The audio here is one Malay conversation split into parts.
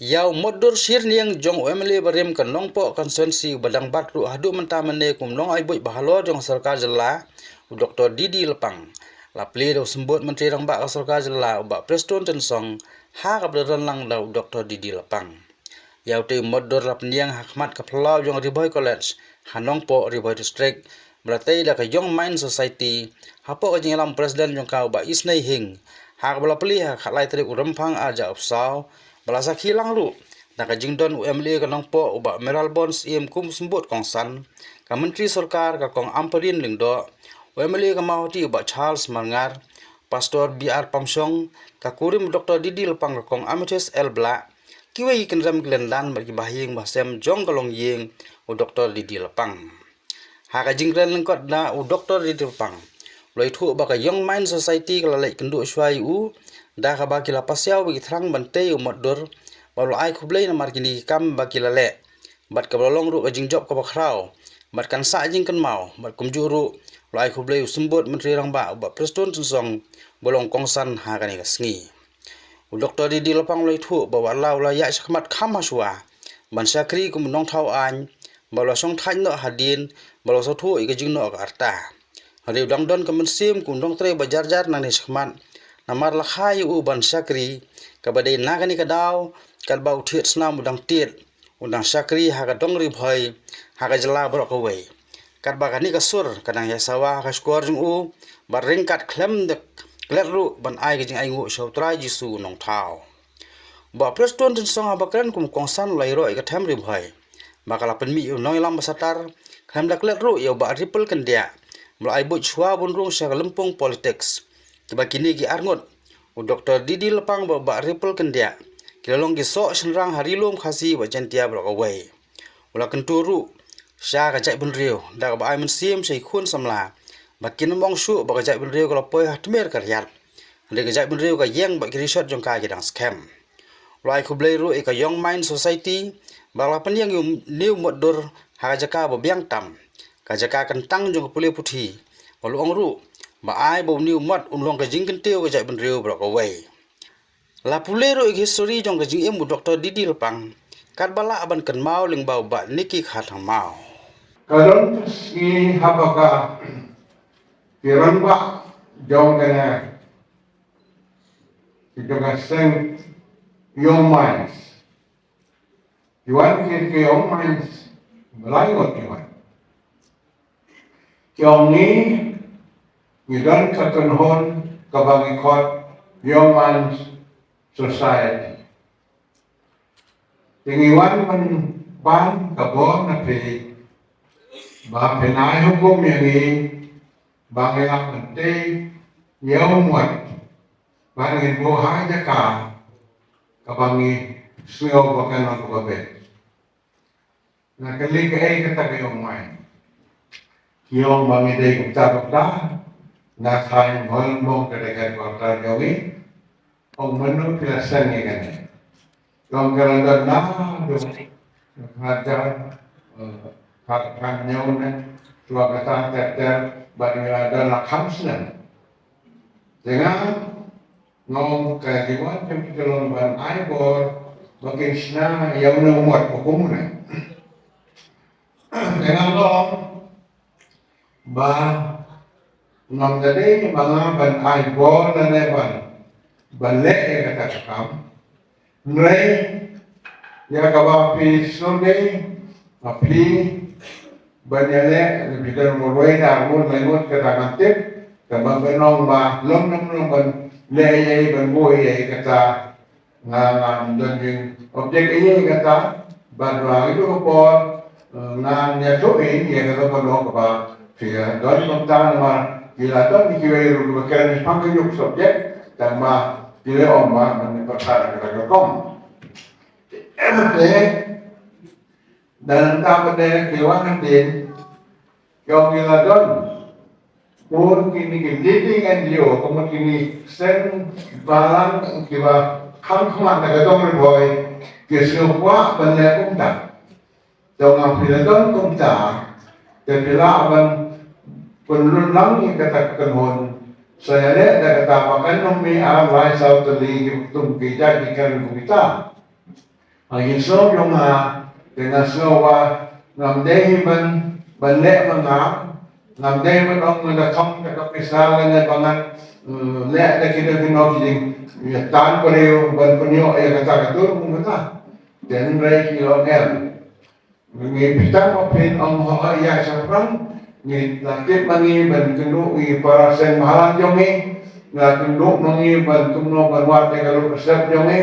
Yau modur sir niang jong emily barim kan nong po konsensi badang batru hadu mentamene kum nong ai bui bahalo jong sarkar jela Dr. Didi Lepang la pli do sembut menteri rang ba sarkar jela ba preston tensong ha ka bran lang dau Dr. Didi Lepang yau te modur lap niang hakmat ka plau jong riboy college hanong po riboy district beratai da ka young mind society hapo ka jingalam presiden jong kau ba isnai hing ha ka bala pli ha khalai tri urampang aja opsau balasa khilang lu naka jingdon UMLA kanong po uba Meral Bonds kum sembut kongsan ka menteri sarkar ka kong amparin lingdo UMLA ka mahoti uba Charles Mangar Pastor BR Pamsong ka kurim Dr. Didi Lepang ka kong Amethyst L Black kiwai kenram glendan bagi bahing basem jong kalong ying u Dr. Didi Lepang ha ka jingren lengkot na u Dr. Didi Lepang loi thu ba ka Young Mind Society ka lalai kendu swai u da ka bagi la pasiau bagi thrang bante u modur balu ai khublei na markini kam bagi la le bat ka bolong ru ka jingjob ka bakrau bat kan sa jing kan mau bat kumjuru lo ai khublei u sembut menteri rang ba preston song bolong kongsan ha ka ni ka sngi u Dr. Didi Lepang loi thu ba wala la ya sakmat kham haswa ban sakri kum nong thau an balu song thain no hadin balu so thu i ka jing no ka arta hari udang don ka mensim kum nong tre bajar jar na ni sakmat namar la khai u ban sakri ka badai nagani ka daw kal bau thiet snam udang tiet udang sakri ha ka dong ri bhoi ha ka jala bro ka wei kat ba ka ni ka sur kadang ya sawa ka skor jung u bar ring kat klem de klet ru ban ai ka jing ai ngu shau trai jisu nong thau ba preston tin song ba kren kum kongsan lai ro ka them ri bhoi ba kala pen mi u noi lam basatar klem da klet ru yo ba ripple kan dia mlo ai bu chua bun rung sa lempung politics tiba kini gi arngot u Dr. Didi Lepang ba ripple kan dia kilolong ki so senrang harilum khasi ba jantia bro ka wei ula kenturu sha ka jai bun riu da ba ai mun sim sei khun samla ba kin mong shu ba ka jai bun riu ka poi hatmer ka riat de ka jai bun riu ka yeng ba ki resort jong ka dang scam lai khublei ru e ka Young Mind Society ba la pen yang new modur ha jaka ba biang tam ka jaka kan tang jong pule puthi ba luong ru ba ai bo new mat long ka jing kan teu ka jai bun riu bro ka wei la pulero ik history jong ka jing emu Dr. Didi Lepang kat bala aban kan mau ling bau ba niki khatang mau Karon si habaka kiran ba jong kana kita seng Young Minds Yuan ke Young Minds melayot yuan Young ni yudan katunhon kabagi kot Young Minds Society tingiwan man ban kabon na pe ba penai hukum yang ini bangelang ente yau muat bangin boha jaka kabangi suyo bakan aku babe na kali kai kata kayo mai kiyong bangi dei kupta na kain hol mo kadang kota gawi ông menu pelasan ni kan yang kerana na ngajar kan nyau na tua kata terter bagi ada nak hamsnan dengan ngom kajiwan yang kita lomban aibor bagi sna yang muat hukum na dengan lo ba ngom jadi mga ban aibor na neban balik kata cakap, nilai ya kabar pi sungai, api banyak lebih dari mulai darun lewat kata kantif, kabar benong bah lom ban lei ban boy kata ngam dan objek ini kata baru itu kapal ngam ya tu ini ya kata benong kabar dia dari tentang mah gila tu dikirai dulu bukan pakai yuk subjek dan mah dile omma man perkara kita kom dan tapade kewangan din yung iladon pun kini kini kan dia kemudian kini sen balang kiba kamkuman nagadong boy kesuwa banyak kumta dong ang piladon kumta kepila aban penulunang yang katakan hon saya lihat dah kata makan nomi alai sau teli tum kita ikan kita Ang Yeso yung dengan sewa ngamdehi banle ngamdehi man ang nagatong kakapisalan na bangan le na kinabino yung tan ko rin ban punyo ay katakatur kung mata. Then ray kilo ngipita mo pin ang mga iya sa perang lakit mangi ban kenu para sen mahalang jongi nga kenu mangi ban kumno ban wate kalau resep jongi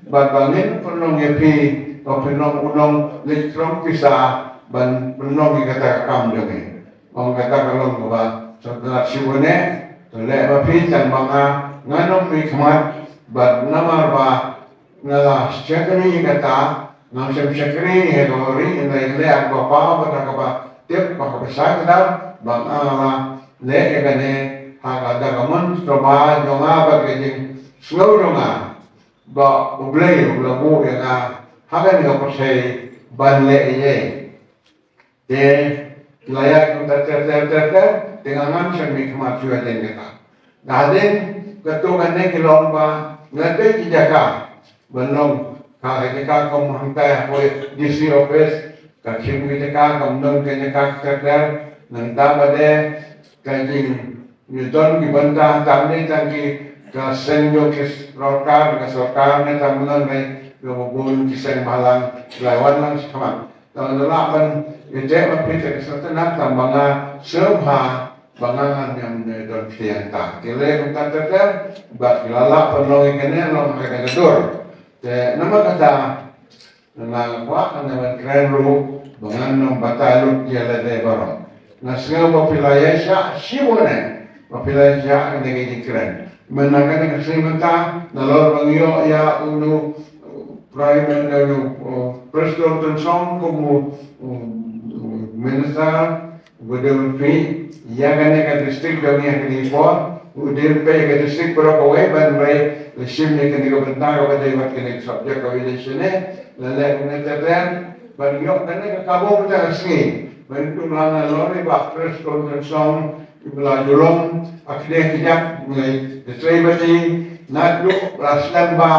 ban bangin penong ngipi o penong unong litrom pisa ban penong kata kam jongi ang kata kalau ba setelah siwane tole mapi tan mga nganom mikmat ban namar ba ngala syakani kata ngam syakani hegori indai le ak bapa ba ka tiap makapasa kita bang le kene ada kaman coba jonga bagajing slow jonga ba ublay ulamu ya hagan ga pasai ban le ye de layak kita ter dengan ngam mikmat juga den kita daden ketungan ne kilong ba ngate kijaka benong ka kom hangta hoy DC office ka chim ka kom nong ke ka kadar nang tabade kajing Newton ki banta tamne tangi ka senyo kis rokar ka sokar ne tamnan mai ko bun kisen malang lawan lang sama tang laban ite mapite sa tanat tambanga sebha bangangan yang don fianta kile kung tatater ba kilala panong ikene long kagadur te nama kata nangwa kan kren ru bangan ng batalot yala de barong nasional populasi siwone populasi ang naging kren menakan ng simenta nalor bangyo ya unu prime president tensong como minister gudul fi ya gane ka district dami ang kinipon udil pe ka district pero ko ban bay lesim ne kan ko bentang ko dai wat kan subject ko ilesine lele ne teten ban yo kan ka kabo ta asni ban tu na lori ba president tensong ibla julong akde kijak ngai detribati nadu raslan ba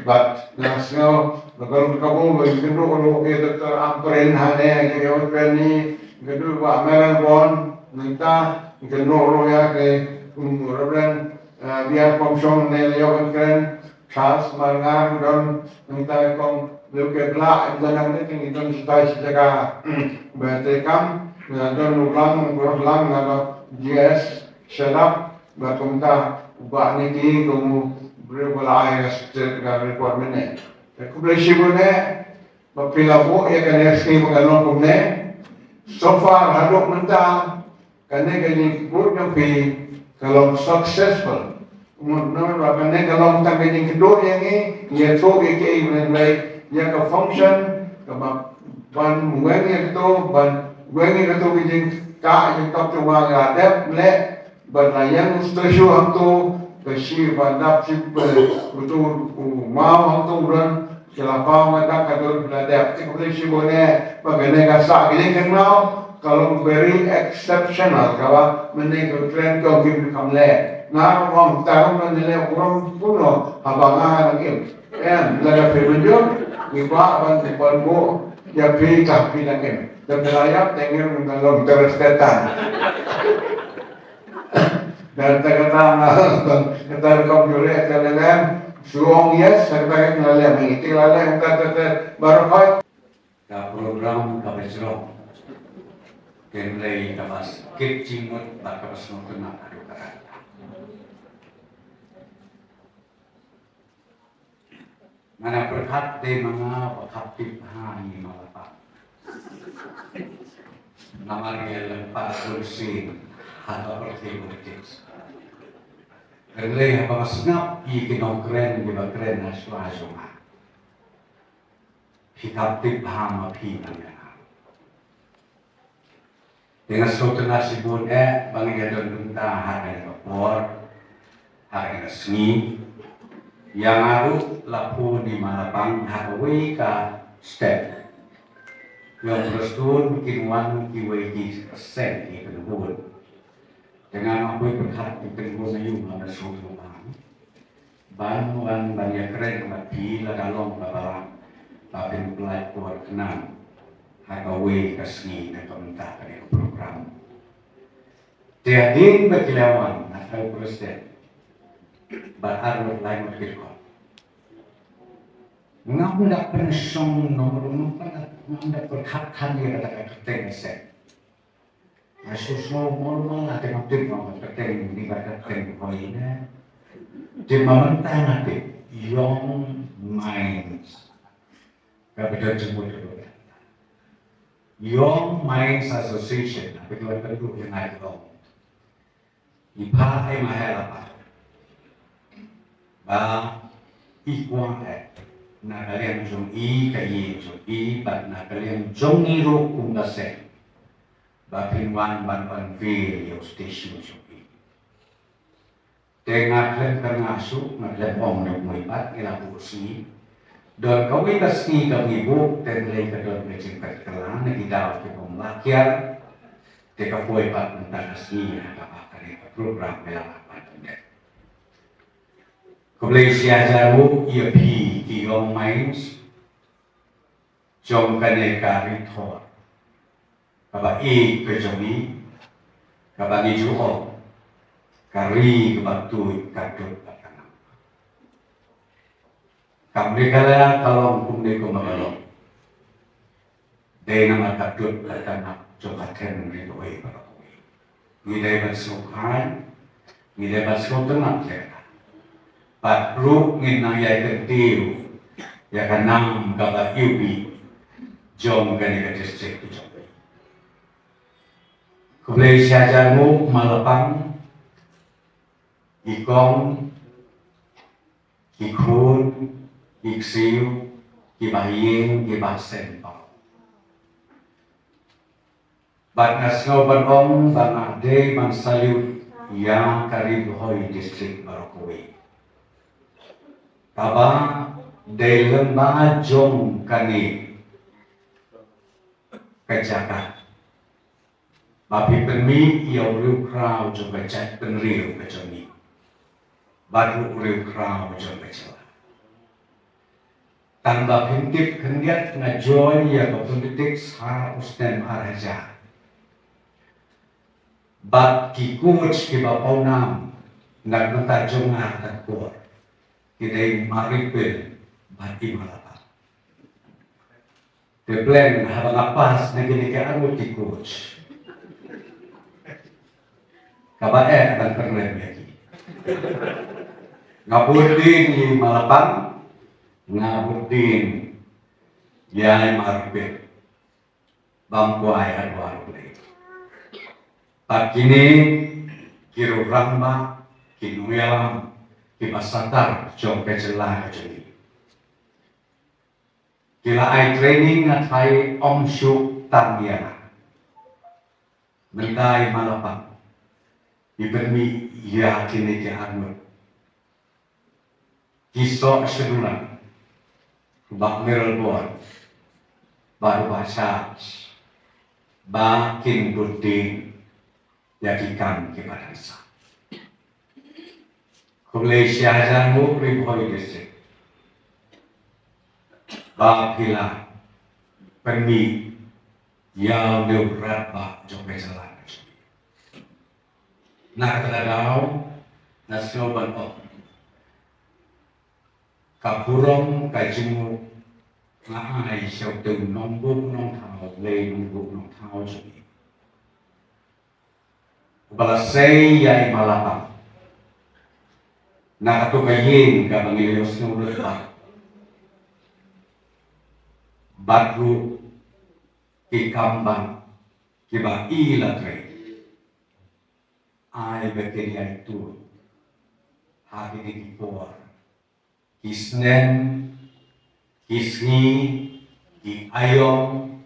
but national kalau kamu begitu kalau itu terampren hane yang ni gedul ba Melbourne minta genoro ya ke Robren biar komsong ne leon kren Charles Mangan don minta kom luke bla dan ne ting don stai jaga betekam don ulang ngalo GS sedap ba kumta ba ni ki kum berbola ya setiap report mene kublesi bune papilapo ya kan ski mengalon kumne so far hadok menta kane kani good yang pi kalau successful naman ba kane kalau ta kani kedua yang ni ya to ke menai ya ka function ka ban muengi to ban muengi to bijin ka yang top to wa ga dep le ban layang stasyo ham to kasi bandap chip betul mau ham to ran kelapa mata kadul bladap kublesi bune pagane ka sa gini kenal kalau very exceptional kawa mening trend ko kim kamle na wong tahu menile orang puno habangan lagi laga pemenjo iba ban tepalbo ya pi kapi lagi dan belayap tengir mengalong terestetan dan kata komputer kalian suong yes serta ngalem mengiti lalem kata baru kau ka program kabesro kenlei kapas kecimut bakapas notuna adu karan mana berkat de mga bakapti hani malapa namar ngel pa kursi hata pertibutis kenlei kapas ngap ikinokren di bakren aswa hikapti bahama pinang dengan suatu nasibun bagi jadon dunta hari kapor hari resmi yang aru lapu di malapang hawi ka step yang berstun bikin wan kiwai di persen di penghubun dengan aku berkat di penghubun ayu ada suatu bang ban banyak keren mati la dalong babarang Bapin pelaj buat kenang hagawe kasni na kementah kani program. Tiadin berkilawan atau presiden berharap lain berkirkon. Ngam dak pensong nomor pada ngam dak berkatan dia kata keteng set. Asusno normal ada ngaptin ngam keteng di keteng koina. Di mementah nanti young minds. Kapital jemput dulu. Young Minds Association, kebetulan kedua yang ada dong. Ipa ay mahalapa. Ba ikuang na kalian jong I kayi jong I bat na kalian jong iro kung kase. Ba pinwan ban video station jong I. Tengah kalian kernasu na kalian om na muipat ila kursi. Dan kami kasih kami ibu terlebih kedua menciptakan kelan negara kita melakian teka poin pat tentang kasih apa kali program melakukan ini. Kemudian jaru ia pi Young Minds jom kaneka ritor kaba I kejomi kaba ni juho kari kebatui kadut. Kami kala kalau kumde ko magalong. Day na matadot at anak jokaten rito ay parakoy. Ngiday basukhan, ngiday basukan kaya. Patruk nginayay kentiyo, yakanang kaba iubi, jom gani ka district to jom. Kulay siya dyan mo malapang, ikong, ikun, iksiu, ibahing, ibasen pa. Bat nasno banong bangade mansaliut yang karibuhoy district Barokowi. Taba day lemba jong kani kajakat. Bapi penmi iaw riu krau jong kajat penriu kajoni. Badu riu krau jong kajat. Tanpa pintip kendiat ngajoy ya kependidik sahara ustem araja. Bat kikuj ki bapau nam nagmenta jongah takor. Kidai maripil bat imalapa. The plan habang apas na ginikaan mo kikuj. Kabae akan perlem lagi. Ngabudin ni malapang ngabutin yay maripit bangkuay arwar-arwar. At kini kiruramba kinuyalam kimasatar jong kejela kejeli. Kila ay training at ay omsyuk tangyana. Menday malapang ibermi iya kini ke armut. Kisok sedulan bak merelbon baru bahasa bakin berdin yakikan kepada sa. Kulai syahajanmu ribuhoi desik bakila permi yang neurat bak jokai jalan. Nak terdalau nasional bantok kapurong kajimu ngai siau tu nombuk nong thao lei nombuk nong thao juni. Balasay yai malapang. Nakatu kayin ka bangilios ng ulat Batru kikambang kiba ilatre. Ay bakteria itu hati di kipor. Kisnen, kisni, ki ayong,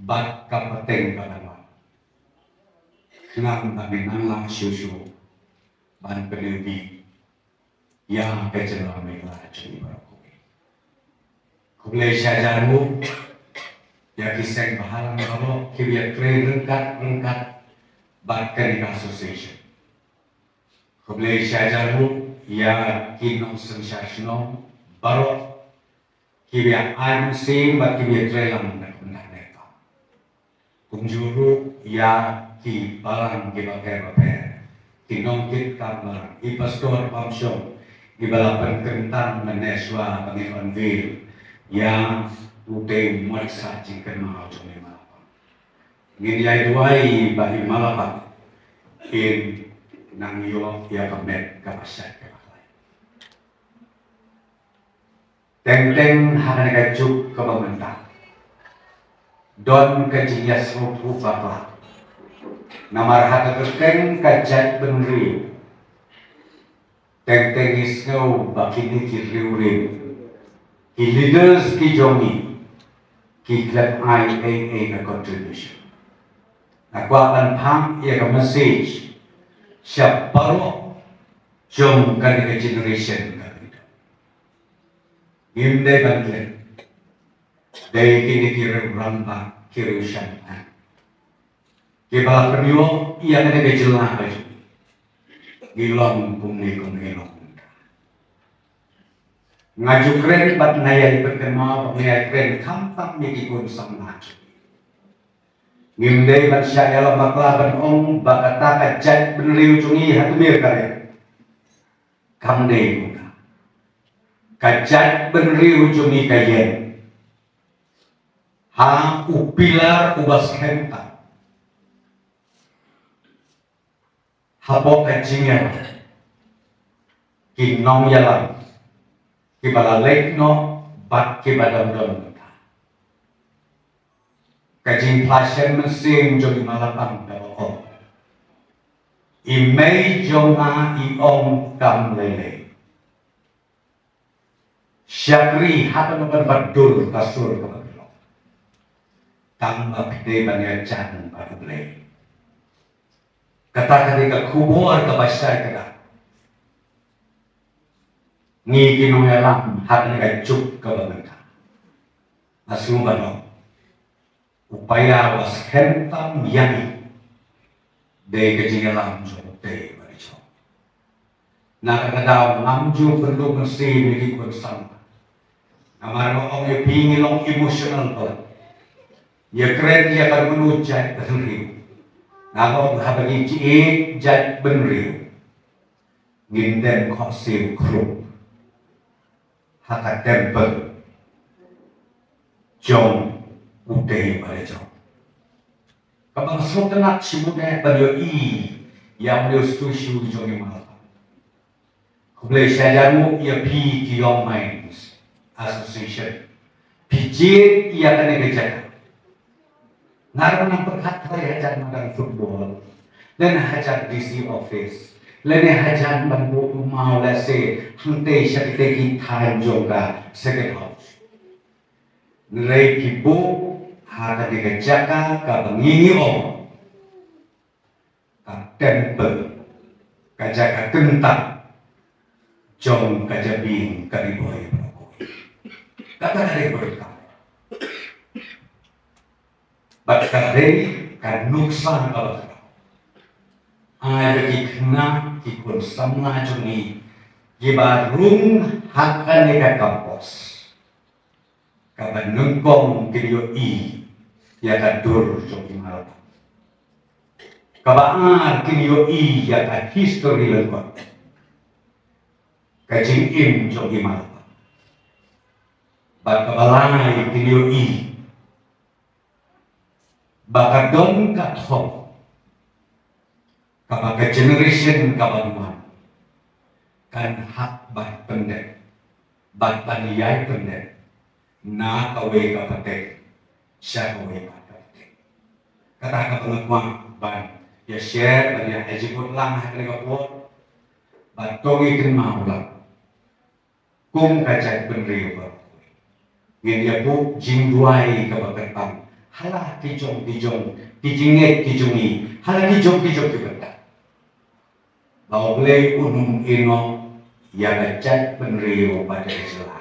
bat kapateng kanaman. Nang kami nang susu, ban penebi, yang kecewa mereka curi Barokowi. Kulai syajarmu, ya kisah bahalang kalau kibiak keren rengkat, bat kenika association. Kulai syajarmu, ya kinong sensasyon baro kibia I'm seeing but kibia trelang na neka. Kung juru ya ki balang ki baper ki nongkit kamar i pastor pamsyong i balapan kentang meneswa Panginoon Vil yang uday marsa jingkan mga jumi malapang. Ngini duay bahi malapang in nang iyo ya kamet kapasyak kapaklay. Teng-teng hakan kajuk kabamenta. Don kajinyas rupu papa. Namar hata kerteng kajat benri. Teng-teng isngau bakini kiriurin. Ki leaders ki jongi. Ki klep IAA na contribution. Nakwakan pang iya ka message. Siya paro jom kanina generation ka dito. Himday bangklet. Day kini kiriu ramba kiriu siyang. Kibala penyo iya kanina jelah baju. Gilong kumni kumilong. Ngaju kren bat naya iperkema pengaya kren kampak mikikun sang ngaju. Ngimdei bat syayala maklaban ong bakata kajat benriu cungi hatumir kare. Kamdei muka. Kajat benriu cungi kayen. Ha upilar ubas kenta. Habo kajingan. Kinong yalang. Kibala lekno bat kibadam don. Kajing plasyan mesin jong malapang dawo. Imay jonga iong kam lele. Syakri hatan berbadur kasur kabelo. Tamba pide banyajan badule. Kata ketika kubur kabasya kada. Ni kinong yalam hatan kajuk kabaganta. Nasumbanong. Upaya was hentam yami de kejingalam jote baricho. Nakakadaw namju perlu mesti mili bersama. Namaro ong ipingilong emotional to. Ya keren ya karunu jat benriu. Nako habagi ci jat benriu. Ginden kosil krup. Haka tempel. Jom uday baricho. Kapag sukanat si Buddha bariyo yang beliau setuju jongi malapang. Kublai syajamu ia pi Kiyong Minds Association. Pijit ia kena kejaga. Ngaran ng pagkatay hajan madang football. Dan hajan DC office. Lene hajan banbu umau lase hante syakite kita jonga second house. Nilai kibu hata dikejaga ka bengingi om ka temple kajaga kentang jom kajabing kariboy kata kare berkah bakare kan nuksan kalau ada kikna kikun samna cumi gibarung hakan eka kampus kaban nengkong kiriyo ya kadur jogi malapang. Kabaan kiriyo ya ka history lengkot. Kajing im jogi malapang. Bakabalay kiriyo bakadon kathok. Kabaka generation kabanuan. Kan hak bat pendek. Bat paniyay pendek. Na kaway kapatek, siya kaway kapatek. Kata kapangatwang ban, ya share, ban ya ejibut lang hakan kapot, ban tongi kin maulang. Kung kajat benriyo ba. Ngin ya bu jingduay kabagatan, hala kijong, kijinget kijungi, hala kijong kibata. Bawa belay unum ino, ya kajat benriyo pada Islam.